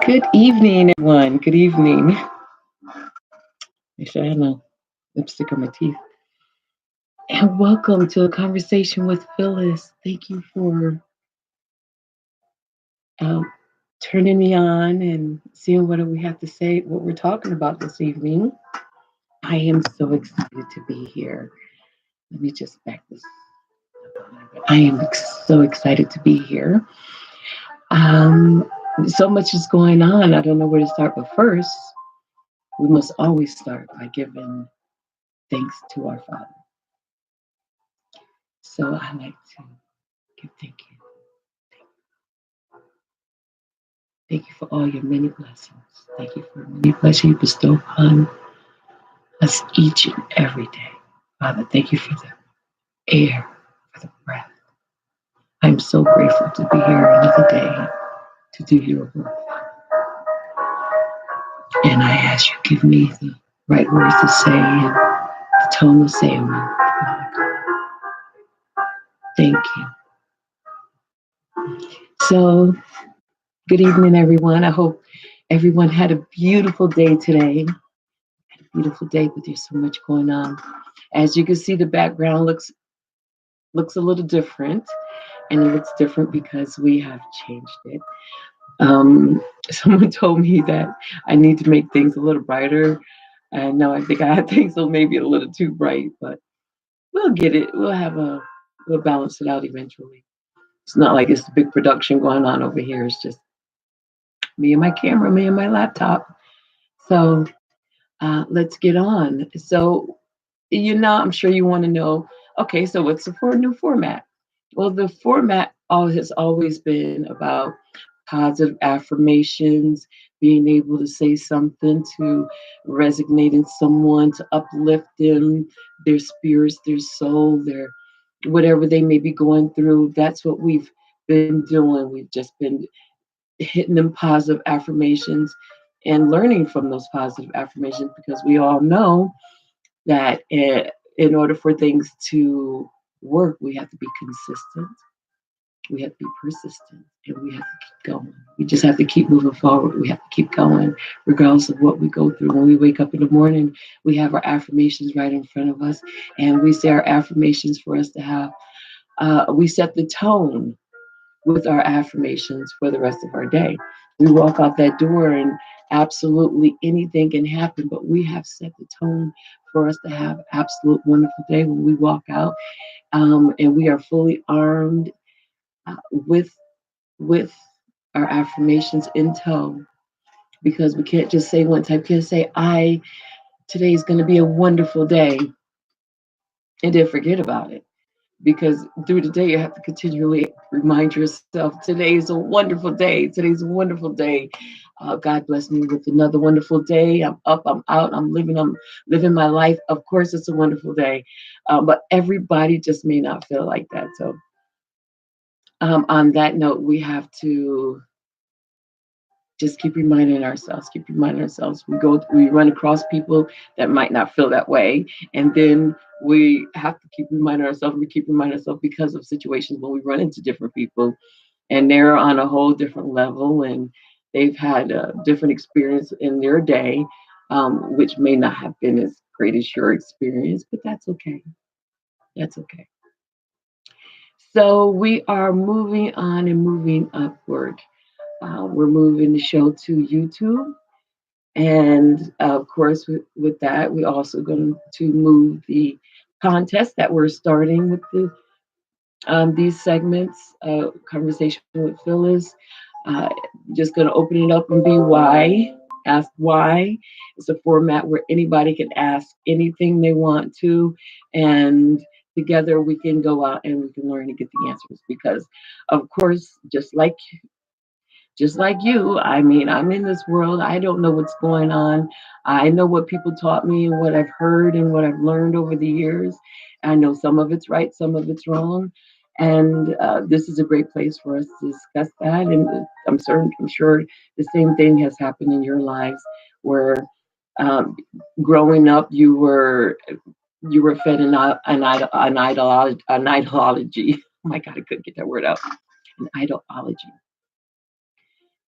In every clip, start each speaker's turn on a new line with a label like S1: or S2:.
S1: Good evening, everyone. Good evening. Make sure I have no lipstick on my teeth. And welcome to a conversation with Phyllis. Thank you for um, turning me on and seeing what we have to say, what we're talking about this evening. I am so excited to be here. Let me just back this up a little bit. I am so excited to be here. Um, so much is going on. I don't know where to start, but first, we must always start by giving thanks to our Father. So I like to give thank you. Thank you for all your many blessings. Thank you for many blessings you bestow upon us each and every day. Father, thank you for the air, for the breath. I'm so grateful to be here another day to do your work. And I ask you give me the right words to say and the tone to say them in. Thank you. So, good evening, everyone. I hope everyone had a beautiful day today. Had a beautiful day, but there's so much going on. As you can see, the background looks a little different, and it looks different because we have changed it. Um, Someone told me that I need to make things a little brighter. And no, I think I had things so maybe a little too bright, but we'll get it. We'll balance it out eventually. It's not like it's a big production going on over here. It's just me and my camera, me and my laptop. So let's get on. So I'm sure you want to know. Okay, so what's the new format? Well, the format has always been about positive affirmations, being able to say something to resonate in someone, to uplift them, their spirits, their soul, their whatever they may be going through. That's what we've been doing. We've just been hitting them positive affirmations and learning from those positive affirmations because we all know that in order for things to work, we have to be consistent, we have to be persistent, and we have to keep going. We just have to keep moving forward. We have to keep going, regardless of what we go through. When we wake up in the morning, we have our affirmations right in front of us, and we say our affirmations for us to have. We set the tone with our affirmations for the rest of our day. We walk out that door and absolutely anything can happen, but we have set the tone for us to have absolute wonderful day when we walk out, and we are fully armed with with our affirmations in tow because we can't just say one type. Can't say I today is going to be a wonderful day and then forget about it because through the day you have to continually remind yourself today is a wonderful day. Today's a wonderful day. God bless me with another wonderful day. I'm up, I'm out, I'm living my life. Of course, it's a wonderful day, but everybody just may not feel like that. So, on that note, we have to just keep reminding ourselves. We run across people that might not feel that way, and then we have to keep reminding ourselves. We keep reminding ourselves because of situations when we run into different people, and they're on a whole different level, and they've had a different experience in their day, which may not have been as great as your experience, but that's okay. That's okay. So we are moving on and moving upward. We're moving the show to YouTube. And of course, with that, we're also going to move the contest that we're starting with these segments, conversation with Phyllis. Uh, just going to open it up and be why. Ask why. It's a format where anybody can ask anything they want to, and together we can go out and we can learn and get the answers. Because, of course, just like you, I mean, I'm in this world. I don't know what's going on. I know what people taught me and what I've heard and what I've learned over the years. I know some of it's right, some of it's wrong. And this is a great place for us to discuss that. And I'm sure the same thing has happened in your lives where um, growing up, you were fed an ideology. Oh my God, I couldn't get that word out. An ideology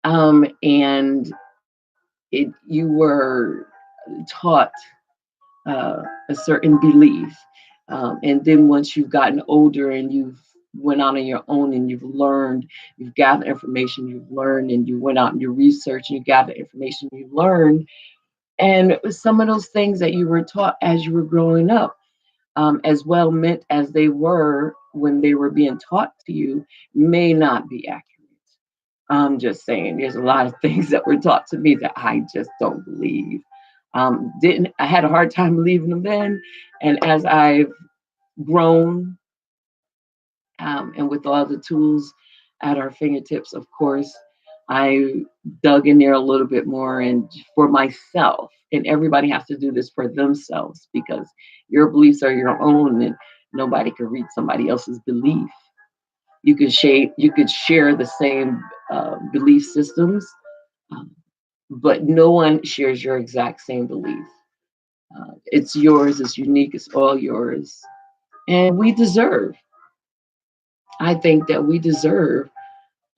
S1: And you were taught a certain belief. And then once you've gotten older and you've went out on your own and you've learned, you've gathered information, you've learned, and you went out and you researched and you gathered information, you learned. And some of those things that you were taught as you were growing up, as well meant as they were when they were being taught to you, may not be accurate. I'm just saying, there's a lot of things that were taught to me that I just don't believe. Didn't I had a hard time believing them then, and as I've grown, and with all the tools at our fingertips, of course, I dug in there a little bit more and for myself. And everybody has to do this for themselves because your beliefs are your own, and nobody can read somebody else's belief. You could share the same belief systems, um, but no one shares your exact same belief. It's yours, it's unique, it's all yours. And we deserve, I think that we deserve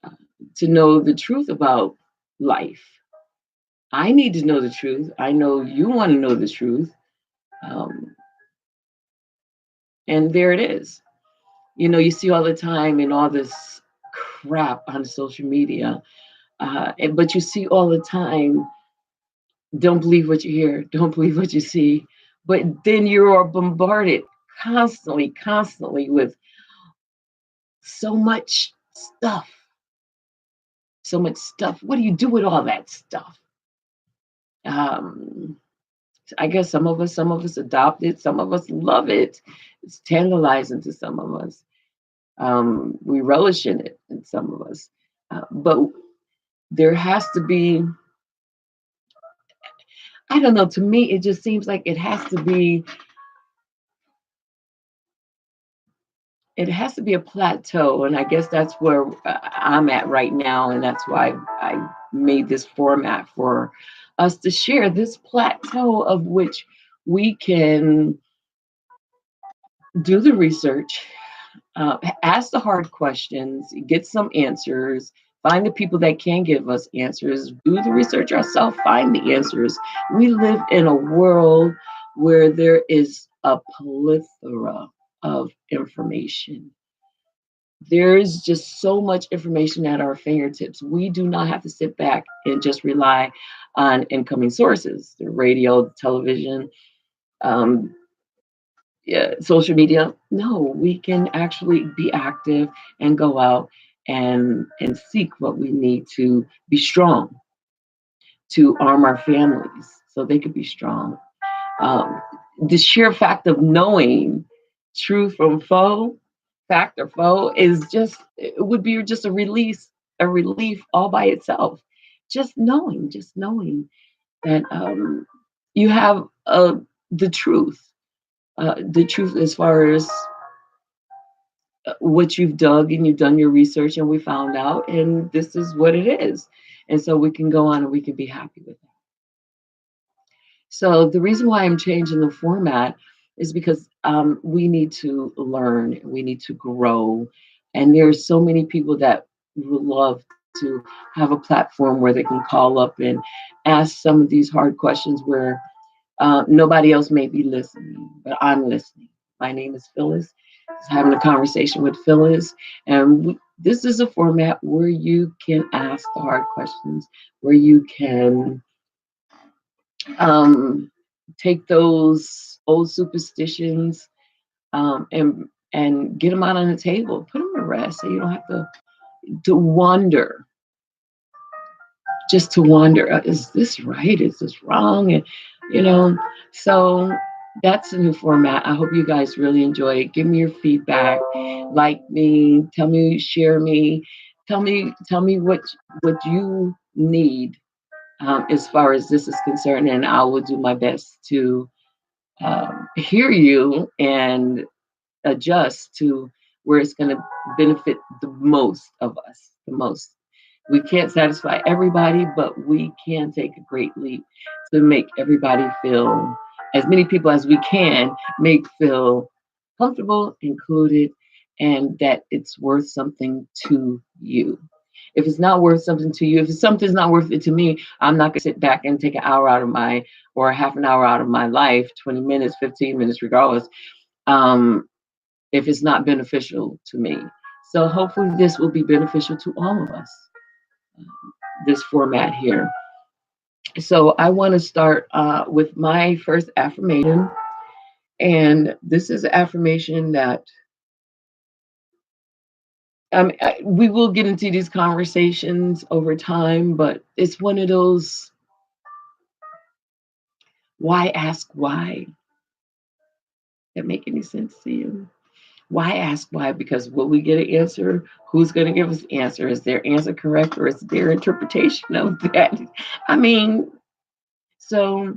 S1: uh, to know the truth about life. I need to know the truth. I know you want to know the truth. Um, and there it is. You see all the time in all this crap on social media, but you see all the time, don't believe what you hear, don't believe what you see. But then you're bombarded constantly with so much stuff, so much stuff. What do you do with all that stuff? Um, I guess some of us adopt it, some of us love it. It's tantalizing to some of us. We relish in it, in some of us. But there has to be, I don't know, to me, it just seems like it has to be a plateau. And I guess that's where I'm at right now. And that's why I made this format for us to share this plateau of which we can do the research, ask the hard questions, get some answers, find the people that can give us answers, do the research ourselves, find the answers. We live in a world where there is a plethora of information. There is just so much information at our fingertips. We do not have to sit back and just rely on incoming sources, the radio, the television, um, yeah, social media. No, we can actually be active and go out and seek what we need to be strong, to arm our families so they could be strong. Um, the sheer fact of knowing true from foe, fact or foe, it would be just a relief all by itself. Just knowing that you have the truth, the truth as far as what you've dug and you've done your research and we found out, and this is what it is. And so we can go on and we can be happy with it. So the reason why I'm changing the format is because we need to learn, we need to grow, and there's so many people that would love to have a platform where they can call up and ask some of these hard questions where nobody else may be listening, but I'm listening. My name is Phyllis. Just having a conversation with Phyllis, and this is a format where you can ask the hard questions, where you can um, take those old superstitions, and get them out on the table, put them to rest, so you don't have to wonder, just to wonder, is this right? Is this wrong? And you know, so that's a new format. I hope you guys really enjoy it. Give me your feedback, like me, tell me, share me, tell me what you need, as far as this is concerned, and I will do my best to hear you and adjust to where it's going to benefit the most of us, the most. We can't satisfy everybody, but we can take a great leap to make everybody feel, as many people as we can, make feel comfortable, included, and that it's worth something to you. If it's not worth something to you, if something's not worth it to me, I'm not going to sit back and take an hour out of my, or half an hour out of my life, 20 minutes, 15 minutes, regardless, if it's not beneficial to me. So hopefully this will be beneficial to all of us, this format here. So I want to start with my first affirmation. And this is an affirmation that we will get into these conversations over time, but it's one of those why ask why that make any sense to you? Why ask why? Because will we get an answer? Who's going to give us the answer? Is their answer correct or is their interpretation of that? I mean, so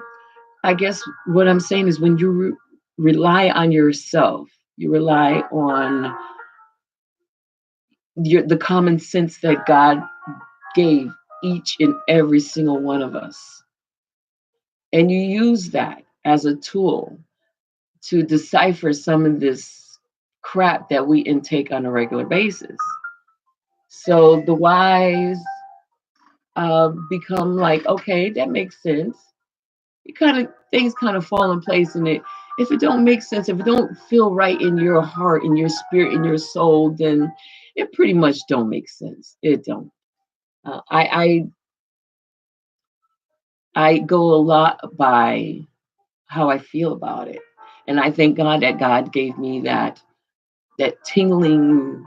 S1: I guess what I'm saying is when you rely on yourself, you rely on the common sense that God gave each and every single one of us. And you use that as a tool to decipher some of this crap that we intake on a regular basis. So the whys become like, okay, that makes sense. It kind of things kind of fall in place, and it if it don't make sense, if it don't feel right in your heart, in your spirit, in your soul, then it pretty much don't make sense. It don't. Uh, I I go a lot by how I feel about it. And I thank God that God gave me that tingling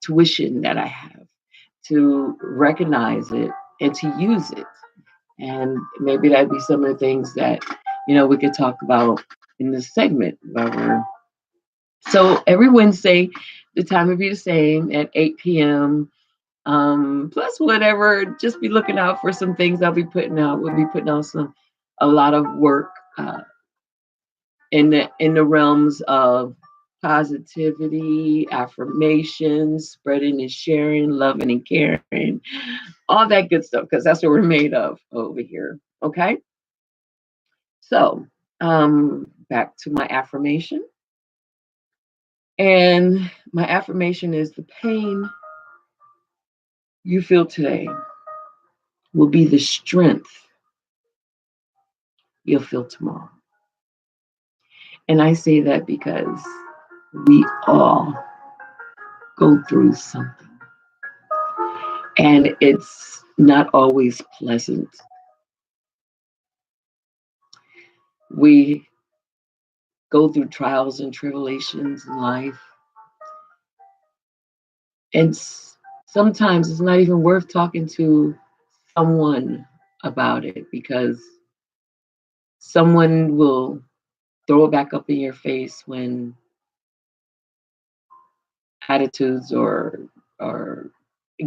S1: tuition that I have to recognize it and to use it. And maybe that'd be some of the things that we could talk about in this segment. So every Wednesday, the time would be the same at 8 p.m. Plus whatever, just be looking out for some things I'll be putting out. We'll be putting out a lot of work in the realms of positivity, affirmations, spreading and sharing, loving and caring, all that good stuff, because that's what we're made of over here. Okay. So back to my affirmation. And my affirmation is the pain you feel today will be the strength you'll feel tomorrow. And I say that because we all go through something. And it's not always pleasant. We go through trials and tribulations in life. And sometimes it's not even worth talking to someone about it because someone will throw it back up in your face when attitudes or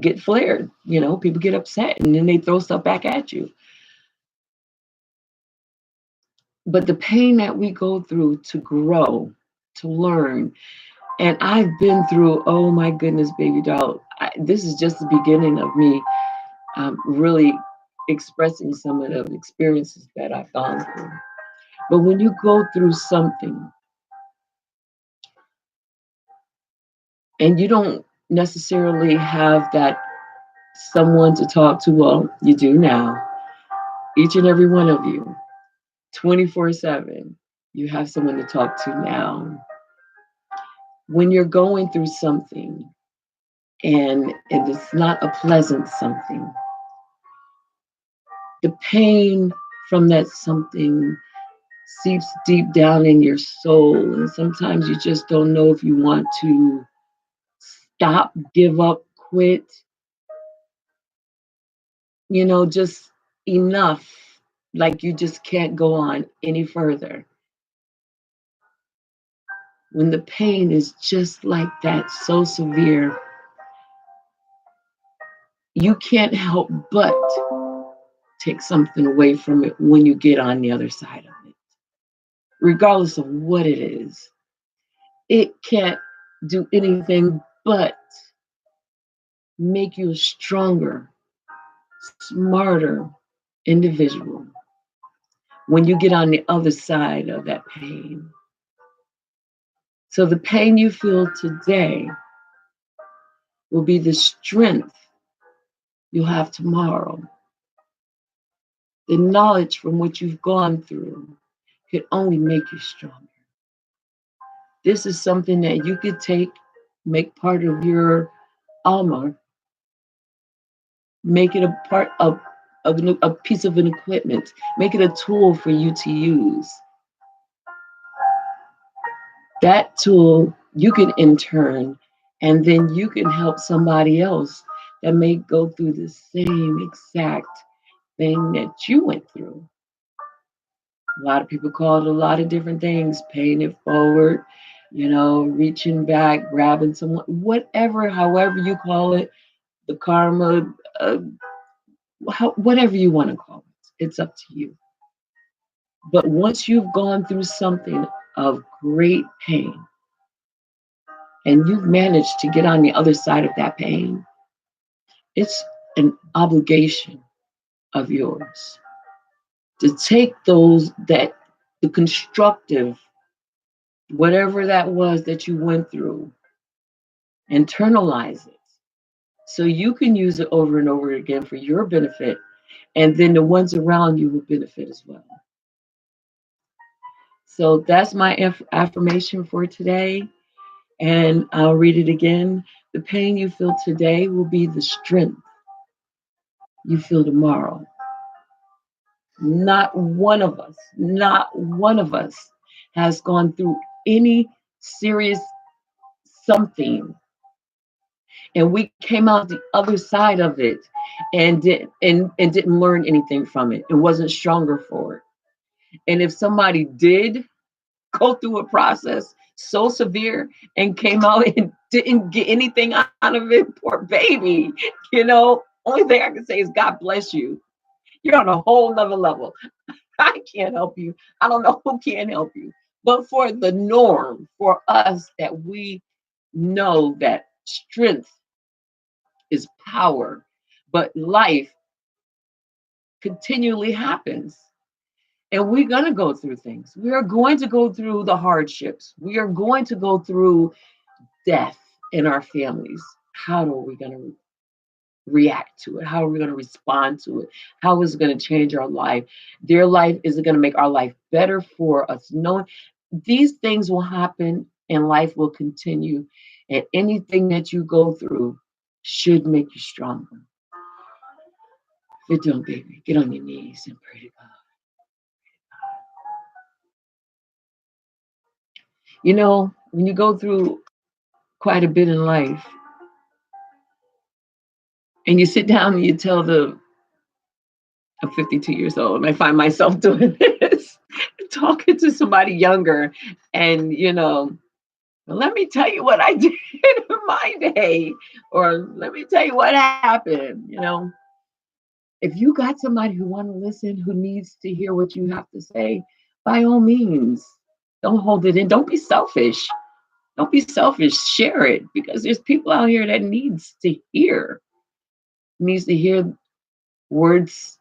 S1: get flared. People get upset and then they throw stuff back at you. But the pain that we go through to grow, to learn, and I've been through, oh my goodness, baby doll, this is just the beginning of me really expressing some of the experiences that I've gone through. But when you go through something and you don't necessarily have that someone to talk to, well, you do now. Each and every one of you, 24/7, you have someone to talk to now. When you're going through something and it's not a pleasant something, the pain from that something seeps deep down in your soul. And sometimes you just don't know if you want to stop, give up, quit, just enough. Like you just can't go on any further. When the pain is just like that, so severe, you can't help but take something away from it when you get on the other side of it, regardless of what it is. It can't do anything but make you a stronger, smarter individual when you get on the other side of that pain. So the pain you feel today will be the strength you'll have tomorrow. The knowledge from what you've gone through could only make you stronger. This is something that you could take, make part of your alma, make it a part of a piece of an equipment, make it a tool for you to use. That tool you can intern, and then you can help somebody else that may go through the same exact thing that you went through. A lot of people call it a lot of different things, paying it forward, reaching back, grabbing someone, whatever, however you call it, the karma, uh, whatever you want to call it, it's up to you. But once you've gone through something of great pain and you've managed to get on the other side of that pain, it's an obligation of yours to take the constructive, whatever that was that you went through, internalize it so you can use it over and over again for your benefit, and then the ones around you will benefit as well. So that's my affirmation for today, and I'll read it again. The pain you feel today will be the strength you feel tomorrow. Not one of us has gone through any serious something, and we came out the other side of it and didn't learn anything from it and wasn't stronger for it. And if somebody did go through a process so severe and came out and didn't get anything out of it, poor baby, only thing I can say is God bless you. You're on a whole nother level. I can't help you. I don't know who can help you. But for the norm, for us that we know that strength is power, but life continually happens. And we're going to go through things. We are going to go through the hardships. We are going to go through death in our families. How are we going to react to it? How are we going to respond to it? How is it going to change our life? Their life, is it going to make our life better for us? Knowing these things will happen and life will continue. And anything that you go through should make you stronger. If it don't, baby, get on your knees and pray to God. When you go through quite a bit in life and you sit down and you tell I'm 52 years old and I find myself doing this, talking to somebody younger and, let me tell you what I did in my day, or let me tell you what happened. If you got somebody who want to listen, who needs to hear what you have to say, by all means, don't hold it in. Don't be selfish. Don't be selfish. Share it, because there's people out here that needs to hear words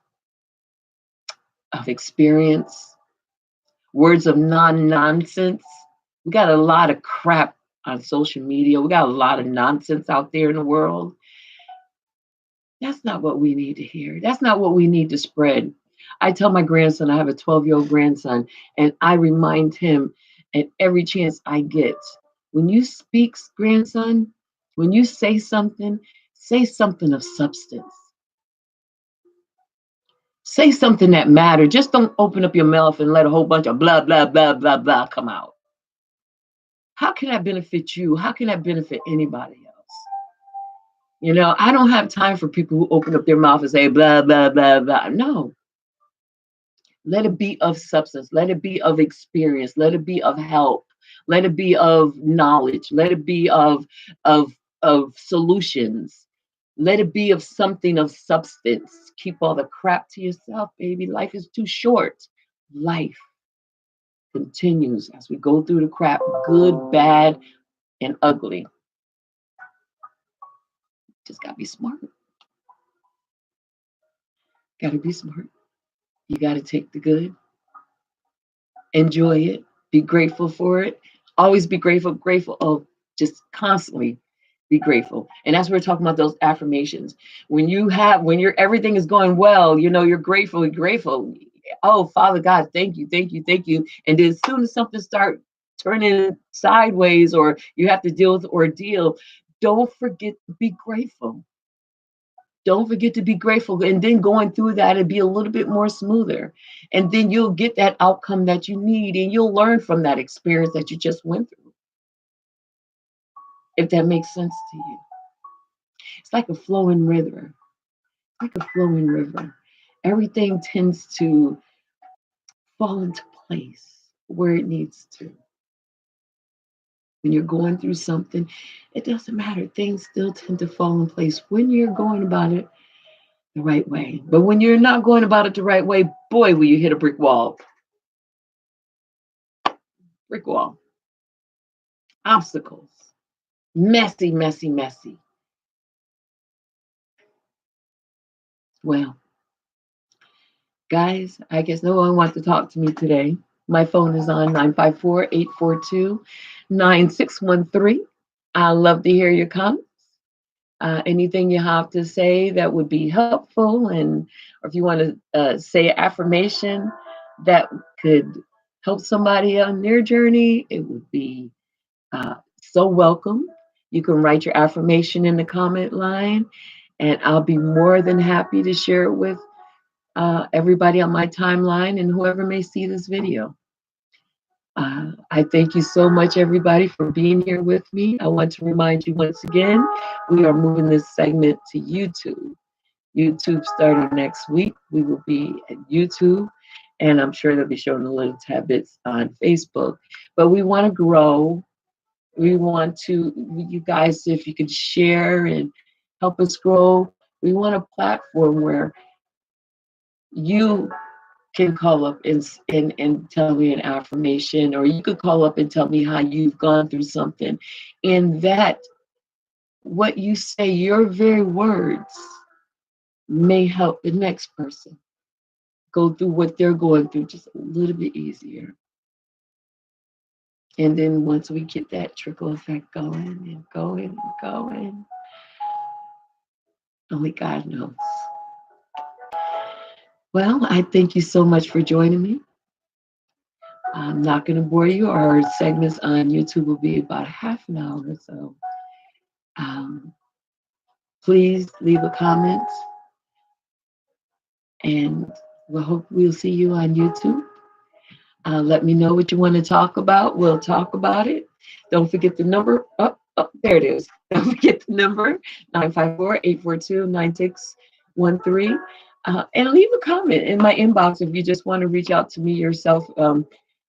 S1: of experience, words of non-nonsense. We got a lot of crap on social media. We got a lot of nonsense out there in the world. That's not what we need to hear. That's not what we need to spread. I tell my grandson, I have a 12-year-old grandson, and I remind him at every chance I get, when you speak, grandson, when you say something of substance. Say something that matters. Just don't open up your mouth and let a whole bunch of blah, blah, blah, blah, blah come out. How can that benefit you? How can that benefit anybody else? I don't have time for people who open up their mouth and say blah, blah, blah, blah. No. Let it be of substance. Let it be of experience. Let it be of help. Let it be of knowledge. Let it be of solutions. Let it be of something of substance. Keep all the crap to yourself, baby. Life is too short. Life continues as we go through the crap, good, bad, and ugly. Just gotta be smart. Gotta be smart. You gotta take the good, enjoy it, be grateful for it. Always be grateful, just constantly Be grateful. And that's what we're talking about, those affirmations. When you're everything is going well, you're grateful, you're grateful. Oh, Father God, thank you, thank you, thank you. And then as soon as something starts turning sideways or you have to deal with ordeal, don't forget to be grateful. Don't forget to be grateful. And then going through that, it'll be a little bit more smoother. And then you'll get that outcome that you need and you'll learn from that experience that you just went through, if that makes sense to you. It's like a flowing river. Like a flowing river. Everything tends to fall into place where it needs to. When you're going through something, it doesn't matter. Things still tend to fall in place when you're going about it the right way. But when you're not going about it the right way, boy, will you hit a brick wall. Brick wall. Obstacles. Messy, messy, messy. Well, guys, I guess no one wants to talk to me today. My phone is on 954-842-9613. I love to hear your comments. Anything you have to say that would be helpful, and or if you want to say an affirmation that could help somebody on their journey, it would be so welcome. You can write your affirmation in the comment line, and I'll be more than happy to share it with everybody on my timeline and whoever may see this video. I thank you so much, everybody, for being here with me. I want to remind you once again, we are moving this segment to YouTube. YouTube starting next week. We will be at YouTube, and I'm sure they'll be showing the little tidbits on Facebook. But we want to grow. We want to, you guys, if you could share and help us grow, we want a platform where you can call up and tell me an affirmation, or you could call up and tell me how you've gone through something. And that what you say, your very words, may help the next person go through what they're going through just a little bit easier. And then once we get that trickle effect going and going and going, only God knows. Well, I thank you so much for joining me. I'm not going to bore you. Our segments on YouTube will be about half an hour or so. Um, please leave a comment, and we'll see you on YouTube. Let me know what you want to talk about. We'll talk about it. Don't forget the number. Oh, there it is. Don't forget the number, 954-842-9613. And leave a comment in my inbox if you just want to reach out to me yourself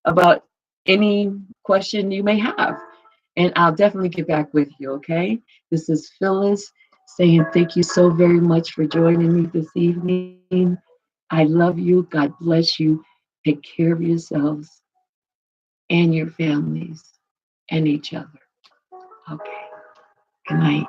S1: about any question you may have. And I'll definitely get back with you, okay? This is Phyllis saying thank you so very much for joining me this evening. I love you. God bless you. Take care of yourselves and your families and each other. Okay. Good night.